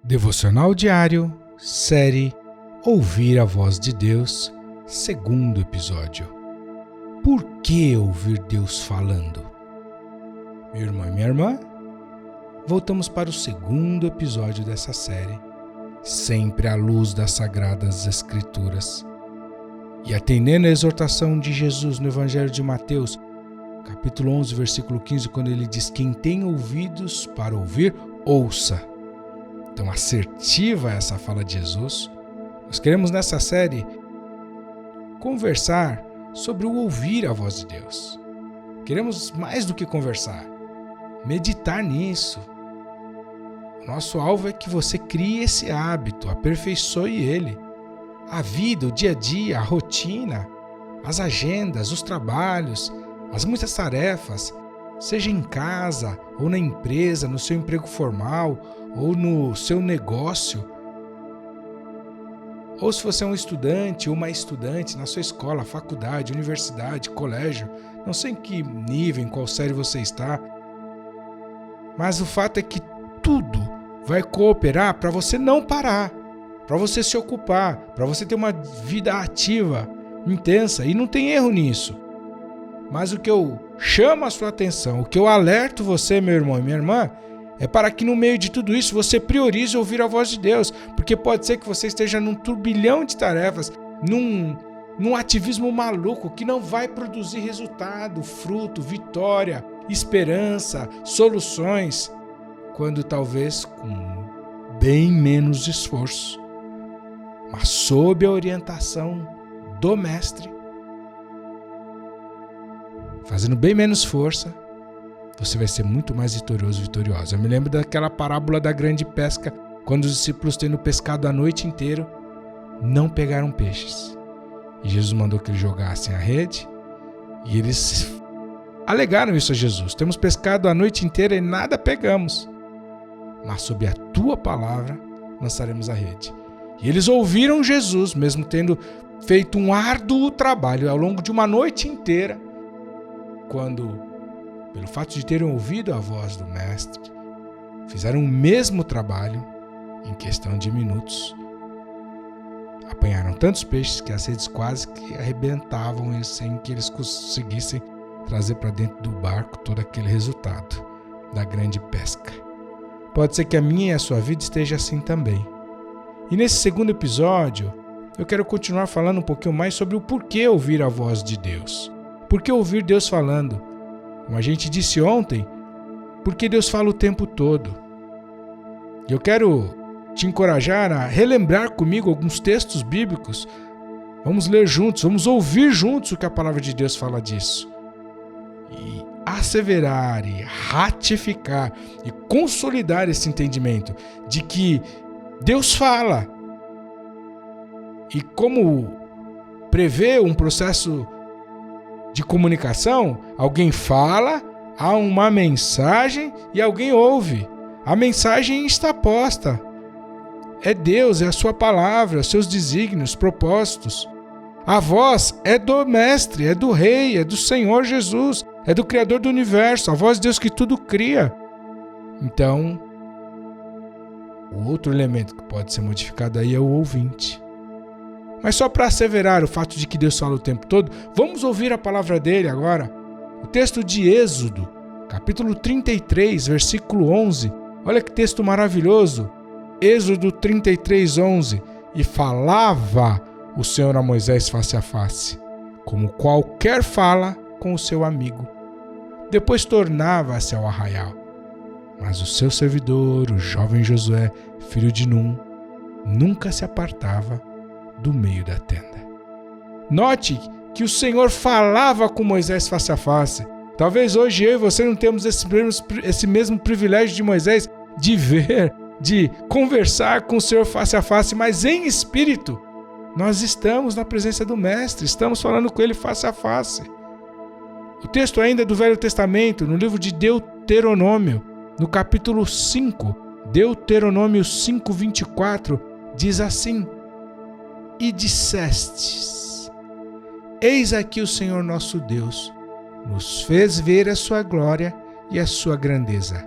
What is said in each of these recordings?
Devocional diário, série Ouvir a Voz de Deus, segundo episódio. Por que ouvir Deus falando? Meu irmão e minha irmã, voltamos para o segundo episódio dessa série, sempre à luz das Sagradas Escrituras. E atendendo à exortação de Jesus no Evangelho de Mateus, capítulo 11, versículo 15, quando ele diz: quem tem ouvidos para ouvir, ouça. Tão assertiva essa fala de Jesus. Nós queremos nessa série conversar sobre o ouvir a voz de Deus. Queremos mais do que conversar, meditar nisso. O nosso alvo é que você crie esse hábito, aperfeiçoe ele. A vida, o dia a dia, a rotina, as agendas, os trabalhos, as muitas tarefas, seja em casa ou na empresa, no seu emprego formal ou no seu negócio, ou se você é um estudante ou uma estudante na sua escola, faculdade, universidade, colégio, não sei em que nível, em qual série você está, mas o fato é que tudo vai cooperar para você não parar, para você se ocupar, para você ter uma vida ativa, intensa, e não tem erro nisso. Mas o que eu chamo a sua atenção, o que eu alerto você, meu irmão e minha irmã, é para que no meio de tudo isso você priorize ouvir a voz de Deus, porque pode ser que você esteja num turbilhão de tarefas, num ativismo maluco que não vai produzir resultado, fruto, vitória, esperança, soluções, quando talvez com bem menos esforço, mas sob a orientação do Mestre, fazendo bem menos força, você vai ser muito mais vitorioso, vitoriosa. Eu me lembro daquela parábola da grande pesca, quando os discípulos, tendo pescado a noite inteira, não pegaram peixes. E Jesus mandou que eles jogassem a rede, e eles alegaram isso a Jesus. Temos pescado a noite inteira e nada pegamos, mas sob a tua palavra lançaremos a rede. E eles ouviram Jesus, mesmo tendo feito um árduo trabalho ao longo de uma noite inteira, quando, pelo fato de terem ouvido a voz do Mestre, fizeram o mesmo trabalho em questão de minutos. Apanharam tantos peixes que as redes quase que arrebentavam sem que eles conseguissem trazer para dentro do barco todo aquele resultado da grande pesca. Pode ser que a minha e a sua vida esteja assim também. E nesse segundo episódio, eu quero continuar falando um pouquinho mais sobre o porquê ouvir a voz de Deus. Por que ouvir Deus falando? Como a gente disse ontem, porque Deus fala o tempo todo. Eu quero te encorajar a relembrar comigo alguns textos bíblicos. Vamos ler juntos, vamos ouvir juntos o que a palavra de Deus fala disso. E asseverar, e ratificar, e consolidar esse entendimento de que Deus fala. E como prevê um processo de comunicação, alguém fala, há uma mensagem e alguém ouve. A mensagem está posta. É Deus, é a sua palavra, os seus desígnios, propósitos. A voz é do Mestre, é do Rei, é do Senhor Jesus, é do Criador do Universo, a voz de Deus que tudo cria. Então, o outro elemento que pode ser modificado aí é o ouvinte. Mas só para asseverar o fato de que Deus fala o tempo todo, vamos ouvir a palavra dele agora. O texto de Êxodo, capítulo 33, versículo 11. Olha que texto maravilhoso. Êxodo 33, 11. E falava o Senhor a Moisés face a face, como qualquer fala com o seu amigo. Depois tornava-se ao arraial. Mas o seu servidor, o jovem Josué, filho de Num, nunca se apartava do meio da tenda. Note que o Senhor falava com Moisés face a face. Talvez hoje eu e você não temos esse mesmo privilégio de Moisés de ver, de conversar com o Senhor face a face, mas em espírito. Nós estamos na presença do Mestre, estamos falando com ele face a face. O texto ainda é do Velho Testamento, no livro de Deuteronômio, no capítulo 5, Deuteronômio 5, 24, diz assim: e dissestes: eis aqui o Senhor nosso Deus, nos fez ver a sua glória e a sua grandeza,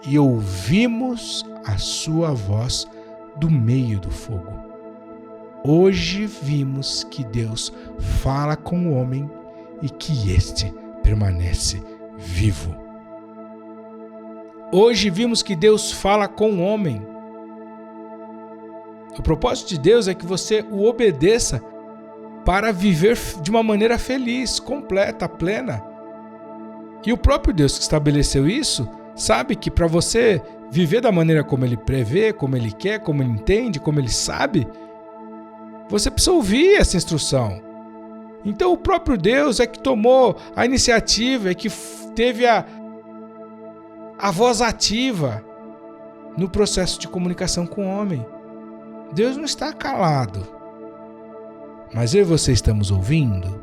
e ouvimos a sua voz do meio do fogo. Hoje vimos que Deus fala com o homem e que este permanece vivo. Hoje vimos que Deus fala com o homem. O propósito de Deus é que você o obedeça para viver de uma maneira feliz, completa, plena. E o próprio Deus que estabeleceu isso sabe que para você viver da maneira como Ele prevê, como Ele quer, como Ele entende, como Ele sabe, você precisa ouvir essa instrução. Então o próprio Deus é que tomou a iniciativa, é que teve a voz ativa no processo de comunicação com o homem. Deus não está calado, mas eu e você estamos ouvindo.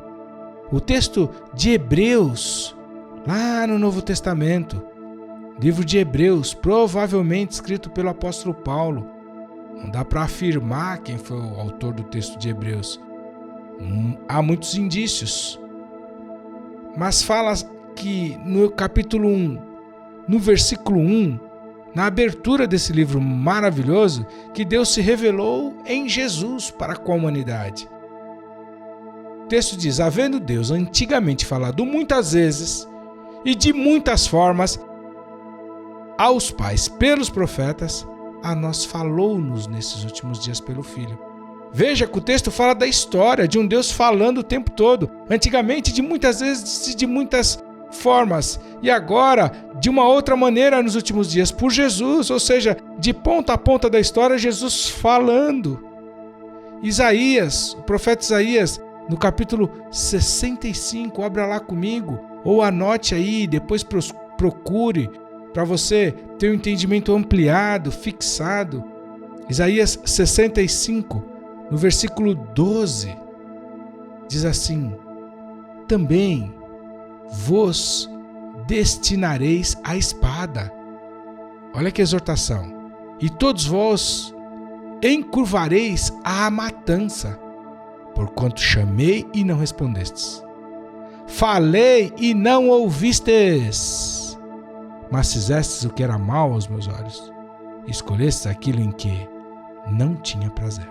O texto de Hebreus, lá no Novo Testamento, livro de Hebreus, provavelmente escrito pelo apóstolo Paulo. Não dá para afirmar quem foi o autor do texto de Hebreus. Há muitos indícios. Mas fala que no capítulo 1, no versículo 1, na abertura desse livro maravilhoso, que Deus se revelou em Jesus para com a humanidade. O texto diz: havendo Deus antigamente falado muitas vezes e de muitas formas aos pais pelos profetas, a nós falou-nos nesses últimos dias pelo Filho. Veja que o texto fala da história de um Deus falando o tempo todo, antigamente de muitas vezes e de muitas formas, e agora de uma outra maneira nos últimos dias, por Jesus, ou seja, de ponta a ponta da história, Jesus falando. Isaías, o profeta Isaías, no capítulo 65, abra lá comigo, ou anote aí, depois procure, para você ter um entendimento ampliado, fixado. Isaías 65, no versículo 12, diz assim: também vos destinareis à espada. Olha que exortação. E todos vós encurvareis à matança, porquanto chamei e não respondestes. Falei e não ouvistes, mas fizestes o que era mal aos meus olhos, e escolhestes aquilo em que não tinha prazer.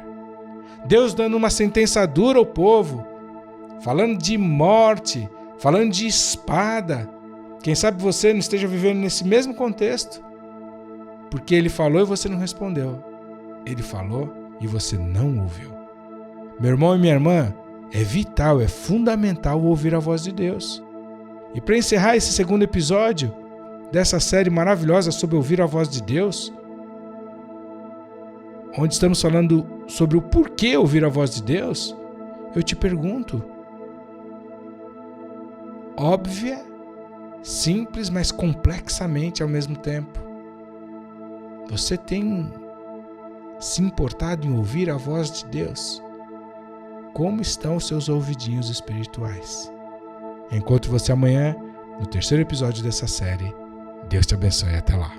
Deus dando uma sentença dura ao povo, falando de morte, falando de espada. Quem sabe você não esteja vivendo nesse mesmo contexto, porque Ele falou e você não respondeu. Ele falou e você não ouviu. Meu irmão e minha irmã, é vital, é fundamental ouvir a voz de Deus. E para encerrar esse segundo episódio dessa série maravilhosa sobre ouvir a voz de Deus, onde estamos falando sobre o porquê ouvir a voz de Deus, eu te pergunto: óbvia, simples, mas complexamente ao mesmo tempo, você tem se importado em ouvir a voz de Deus? Como estão os seus ouvidinhos espirituais? Encontro você amanhã no terceiro episódio dessa série. Deus te abençoe. Até lá.